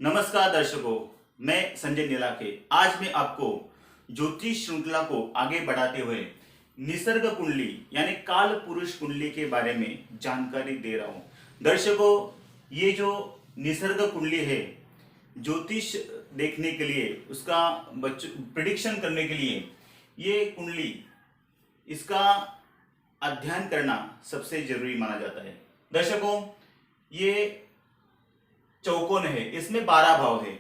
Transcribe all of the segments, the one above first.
नमस्कार दर्शकों, मैं संजय नीलाखे। आज मैं आपको ज्योतिष श्रृंखला को आगे बढ़ाते हुए निसर्ग कुंडली यानी काल पुरुष कुंडली के बारे में जानकारी दे रहा हूं। दर्शकों, ये जो निसर्ग कुंडली है, ज्योतिष देखने के लिए, उसका प्रिडिक्शन करने के लिए ये कुंडली, इसका अध्ययन करना सबसे जरूरी माना जाता है। दर्शकों, ये चौकोन है, इसमें 12 भाव है।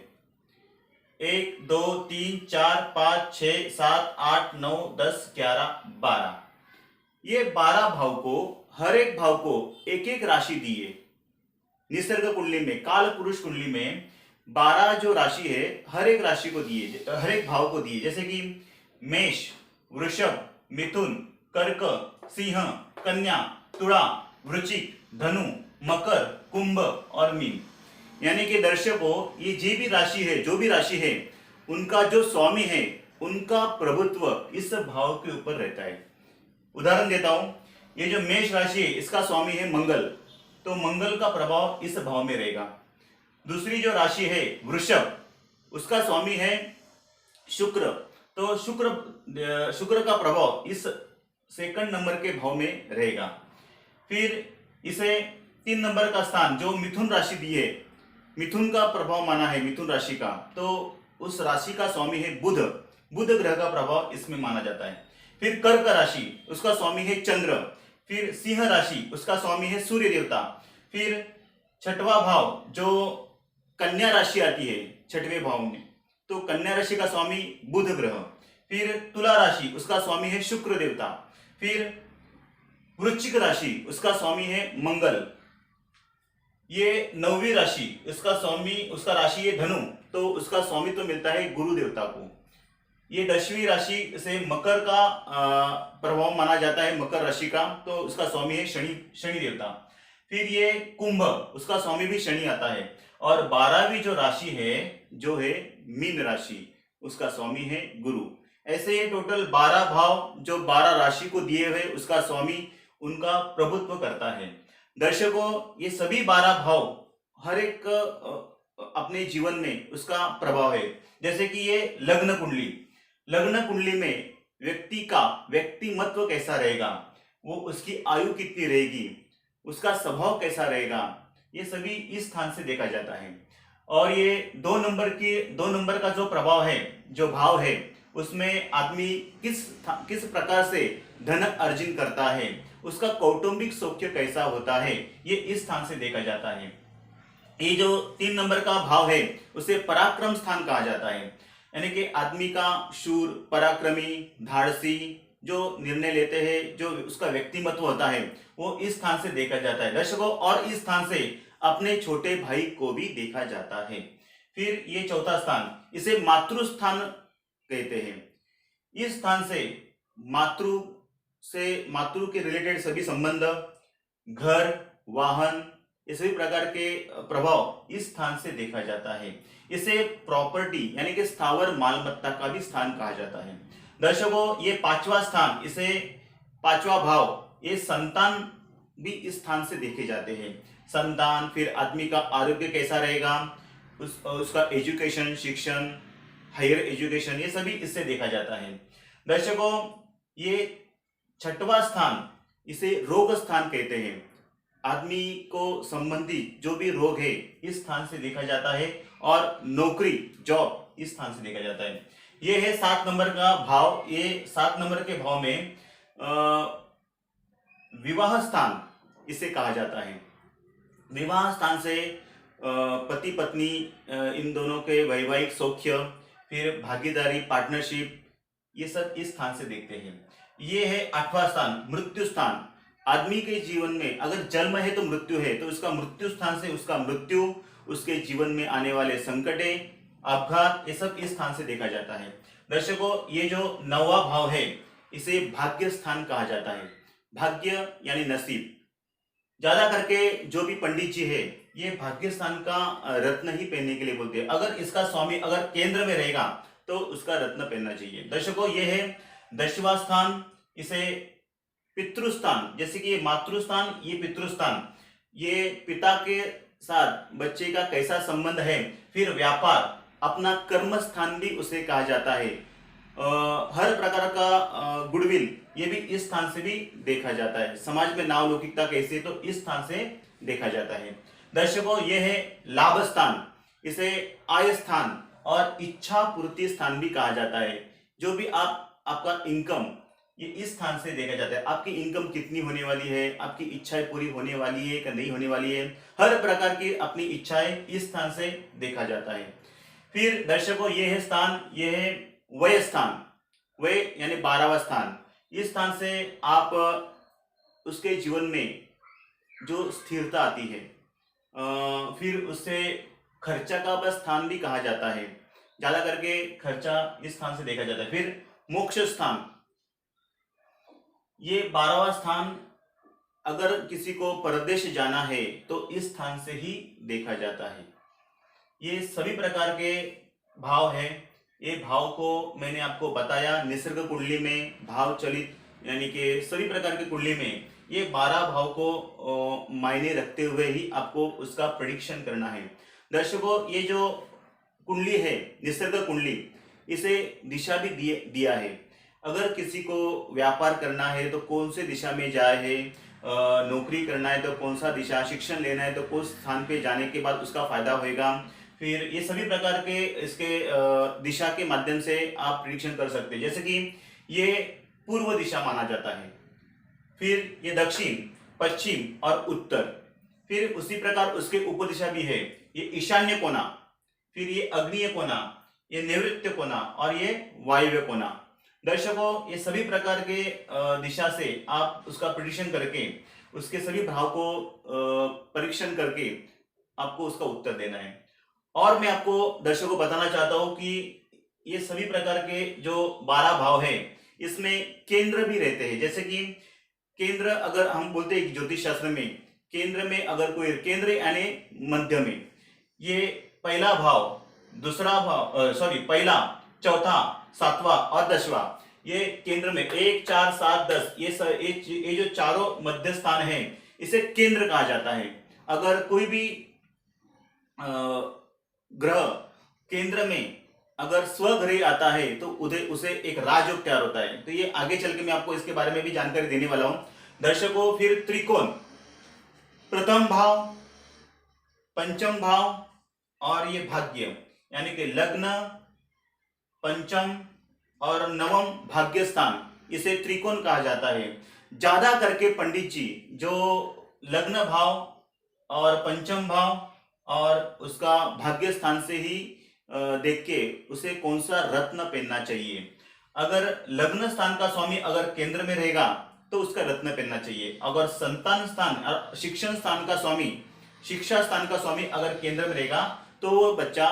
1 2 3 4 5 6 7 8 9 10 11 12। ये 12 भाव को, हर एक भाव को एक एक राशि दी है। निसर्ग कुंडली में, काल पुरुष कुंडली में 12 जो राशि है, हर एक राशि को दिए, हर एक भाव को दिए। जैसे कि मेष, वृषभ, मिथुन, कर्क, सिंह, कन्या, तुला, वृश्चिक, धनु, मकर, कुंभ और मीन। यानी कि दर्शकों, ये जो भी राशि है, उनका जो स्वामी है, उनका प्रभुत्व इस भाव के ऊपर रहता है। उदाहरण देता हूं, ये जो मेष राशि है, इसका स्वामी है मंगल, तो मंगल का प्रभाव इस भाव में रहेगा। दूसरी जो राशि है वृषभ, उसका स्वामी है शुक्र, तो शुक्र का प्रभाव इस सेकंड नंबर के भाव में रहेगा। फिर इसे 3 नंबर का स्थान जो मिथुन राशि दी है, मिथुन का प्रभाव माना है, मिथुन राशि का, तो उस राशि का स्वामी है बुध, बुध ग्रह का प्रभाव इसमें माना जाता है। फिर कर्क राशि, उसका स्वामी है चंद्र। फिर सिंह राशि, उसका स्वामी है सूर्य देवता। फिर छठवां भाव जो कन्या राशि आती है छठवें भाव में, तो कन्या राशि का स्वामी बुध ग्रह। फिर तुला राशि, उसका स्वामी है शुक्र देवता। फिर वृश्चिक राशि, उसका स्वामी है मंगल। ये 9वीं राशि, उसका राशि है धनु, तो उसका स्वामी तो मिलता है गुरु देवता को। ये 10वीं राशि से मकर का प्रभाव माना जाता है, मकर राशि का, तो उसका स्वामी है शनि देवता। फिर ये कुंभ, उसका स्वामी भी शनि आता है। और 12वीं जो राशि है, जो है मीन राशि, उसका स्वामी है गुरु। ऐसे ये टोटल 12 भाव जो 12 राशि को दिए हुए, उसका स्वामी उनका प्रभुत्व करता है। दर्शकों, ये सभी 12 भाव हर एक अपने जीवन में उसका प्रभाव है। जैसे कि ये लग्न कुंडली में व्यक्ति का व्यक्तिमत्व कैसा रहेगा, वो उसकी आयु कितनी रहेगी, उसका स्वभाव कैसा रहेगा, ये सभी इस स्थान से देखा जाता है। और ये 2 नंबर का जो प्रभाव है, जो भाव है, उसमें आदमी किस प्रकार से धन अर्जन करता है, उसका कौटुंबिक सौख्य कैसा होता है, ये इस स्थान से देखा जाता है। ये जो 3 नंबर का भाव है, उसे पराक्रम स्थान कहा जाता है। यानी कि आदमी का शूर, पराक्रमी, धाड़सी, जो निर्णय लेते हैं, जो उसका व्यक्तिमत्व होता है, वो इस स्थान से देखा जाता है दर्शकों। और इस स्थान से अपने छोटे भाई को भी देखा जाता है। फिर ये चौथा स्थान, इसे मातृ स्थान कहते हैं। इस स्थान से मातृ के रिलेटेड सभी संबंध, घर, वाहन, ये सभी प्रकार के प्रभाव इस स्थान से देखा जाता है। इसे प्रॉपर्टी यानी कि स्थावर मालमत्ता का भी स्थान कहा जाता है। दर्शकों, ये 5वां स्थान, इसे 5वां भाव, ये संतान भी इस स्थान से देखे जाते हैं। संतान, फिर आदमी का आरोग्य कैसा रहेगा, उसका एजुकेशन, शिक्षण, हायर एजुकेशन, ये सभी इससे देखा जाता है। दर्शकों, ये 6वां स्थान, इसे रोग स्थान कहते हैं। आदमी को संबंधित जो भी रोग है, इस स्थान से देखा जाता है। और नौकरी, जॉब, इस स्थान से देखा जाता है। ये है 7 नंबर का भाव। ये 7 नंबर के भाव में विवाह स्थान इसे कहा जाता है। विवाह स्थान से पति पत्नी, इन दोनों के वैवाहिक सौख्य, फिर भागीदारी, पार्टनरशिप, ये सब इस स्थान से देखते हैं। ये है 8वां स्थान, मृत्यु स्थान। आदमी के जीवन में अगर जन्म है तो मृत्यु है, तो उसका मृत्यु स्थान से उसका मृत्यु, उसके जीवन में आने वाले संकटें, अपघात, ये सब इस स्थान से देखा जाता है। दर्शकों, ये जो 9वां भाव है, इसे भाग्य स्थान कहा जाता है। भाग्य यानी नसीब। ज्यादा करके जो भी पंडित जी है, ये भाग्य स्थान का रत्न ही पहनने के लिए बोलते हैं। अगर इसका स्वामी अगर केंद्र में रहेगा, तो उसका रत्न पहनना चाहिए। दर्शकों, ये है 10वां स्थान, इसे पितृस्थान, जैसे कि ये मातृस्थान, ये पितृस्थान, ये पिता के साथ बच्चे का कैसा संबंध है, फिर व्यापार, अपना कर्म स्थान भी उसे कहा जाता है। हर प्रकार का गुडविल ये भी इस स्थान से भी देखा जाता है। समाज में नाव लौकिकता कैसी है तो इस स्थान से देखा जाता है। दर्शकों, ये है लाभ स्थान, इसे आय स्थान और इच्छा पूर्ति स्थान भी कहा जाता है। जो भी आपका इनकम ये इस स्थान से देखा जाता है। आपकी इनकम कितनी होने वाली है, आपकी इच्छाएं पूरी होने वाली है कि नहीं होने वाली है, हर प्रकार की अपनी इच्छाएं इस स्थान से देखा जाता है। फिर दर्शकों, ये है स्थान, ये है वय स्थान। वय यानी 12वां स्थान। इस स्थान से आप उसके जीवन में जो स्थिरता आती है, फिर उससे खर्चा का बस स्थान भी कहा जाता है। ज्यादा करके खर्चा इस स्थान से देखा जाता है। फिर मोक्ष स्थान, ये 12वां स्थान, अगर किसी को परदेश जाना है तो इस स्थान से ही देखा जाता है। ये सभी प्रकार के भाव है। ये भाव को मैंने आपको बताया निसर्ग कुंडली में, भाव चलित यानी कि सभी प्रकार की कुंडली में ये 12 भाव को मायने रखते हुए ही आपको उसका प्रेडिक्शन करना है। दर्शकों, ये जो कुंडली है निसर्ग कुंडली, इसे दिशा भी दिया है। अगर किसी को व्यापार करना है तो कौन से दिशा में जाए है, नौकरी करना है तो कौन सा दिशा, शिक्षण लेना है तो कौन स्थान पे जाने के बाद उसका फायदा होएगा, फिर ये सभी प्रकार के इसके दिशा के माध्यम से आप प्रिडिक्शन कर सकते हैं। जैसे कि ये पूर्व दिशा माना जाता है, फिर ये दक्षिण, पश्चिम और उत्तर, फिर उसी प्रकार उसके उपदिशा भी है, ये ईशान्य कोना, फिर ये अग्निय कोना, ये नैऋत्य कोना और ये वायव्य कोना। दर्शकों, ये सभी प्रकार के दिशा से आप उसका प्रेडिक्शन करके उसके सभी भाव को परीक्षण करके आपको उसका उत्तर देना है। और मैं आपको दर्शकों बताना चाहता हूं कि ये सभी प्रकार के जो 12 भाव है इसमें केंद्र भी रहते हैं। जैसे कि केंद्र, अगर हम बोलते हैं ज्योतिष शास्त्र में केंद्र में अगर कोई केंद्र यानी मध्य में, ये पहला भाव, दूसरा भाव, पहला, चौथा, 7वां और 10वां, ये केंद्र में 1, 4, 7, 10 ये जो चारों मध्य स्थान है इसे केंद्र कहा जाता है। अगर कोई भी ग्रह केंद्र में अगर स्वग्रह आता है तो उसे एक राजयोग तैयार होता है। तो ये आगे चल के मैं आपको इसके बारे में भी जानकारी देने वाला हूं। दर्शकों, फिर त्रिकोण, प्रथम भाव, पंचम भाव और ये भाग्य यानी कि लग्न, पंचम और नवम भाग्य स्थान, इसे त्रिकोण कहा जाता है। ज्यादा करके पंडित जी जो लग्न भाव और पंचम भाव और उसका भाग्य स्थान से ही देख के उसे कौन सा रत्न पहनना चाहिए। अगर लग्न स्थान का स्वामी अगर केंद्र में रहेगा तो उसका रत्न पहनना चाहिए। अगर संतान स्थान और शिक्षण स्थान का स्वामी, शिक्षा स्थान का स्वामी अगर केंद्र में रहेगा तो वो बच्चा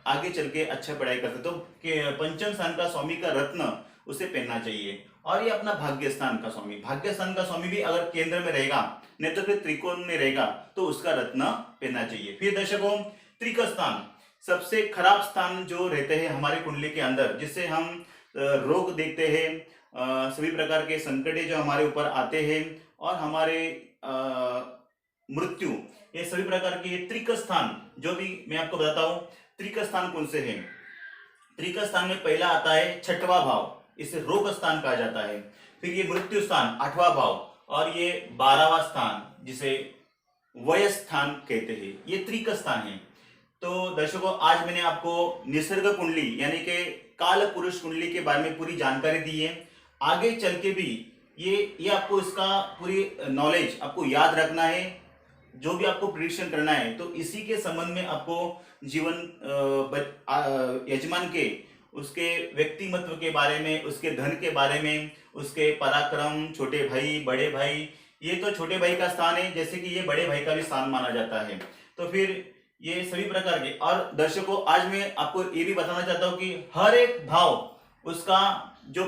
आगे चल के अच्छा पढ़ाई कर सकते। तो पंचम स्थान का स्वामी का रत्न उसे पहनना चाहिए। और ये अपना भाग्य स्थान का स्वामी, भाग्य स्थान का स्वामी भी अगर केंद्र में रहेगा नहीं तो फिर त्रिकोण में रहेगा तो उसका रत्न पहनना चाहिए। फिर दर्शकों, त्रिक स्थान, सबसे खराब स्थान जो रहते हैं हमारे कुंडली के अंदर, जिससे हम रोग देखते हैं, सभी प्रकार के संकट जो हमारे ऊपर आते हैं और हमारे मृत्यु, ये सभी प्रकार के त्रिक स्थान जो भी मैं आपको बताता हूं। त्रिक स्थान कौन से हैं? त्रिक स्थान में पहला आता है 6वां भाव, इसे रोग स्थान कहा जाता है। फिर ये मृत्यु स्थान 8वां भाव और ये 12वां स्थान जिसे वय स्थान कहते हैं, ये त्रिक स्थान है। तो दर्शकों, आज मैंने आपको निसर्ग कुंडली यानी कि काल पुरुष कुंडली के बारे में पूरी जानकारी दी है। आगे चल के भी ये आपको इसका पूरी नॉलेज आपको याद रखना है। जो भी आपको प्रेडिक्शन करना है तो इसी के संबंध में आपको जीवन यजमान के उसके व्यक्तिमत्व के बारे में, उसके धन के बारे में, उसके पराक्रम, छोटे भाई, बड़े भाई, ये तो छोटे भाई का स्थान है, जैसे कि ये बड़े भाई का भी स्थान माना जाता है। तो फिर ये सभी प्रकार के, और दर्शकों आज मैं आपको ये भी बताना चाहता हूं कि हर एक भाव उसका जो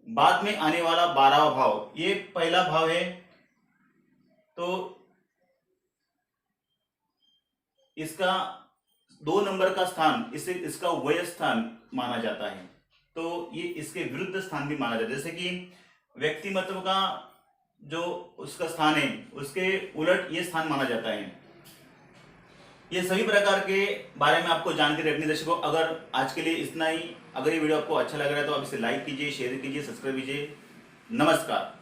बाद में आने वाला 12वां भाव, ये पहला भाव है तो इसका 2 नंबर का स्थान इसे इसका वय स्थान माना जाता है। तो ये इसके विरुद्ध स्थान भी माना जाता है। जैसे कि व्यक्तिमत्व का जो उसका स्थान है उसके उलट ये स्थान माना जाता है। ये सभी प्रकार के बारे में आपको जानकारी रखनी दर्शकों। अगर आज के लिए इतना ही। अगर ये वीडियो आपको अच्छा लग रहा है तो आप इसे लाइक कीजिए, शेयर कीजिए, सब्सक्राइब कीजिए। नमस्कार।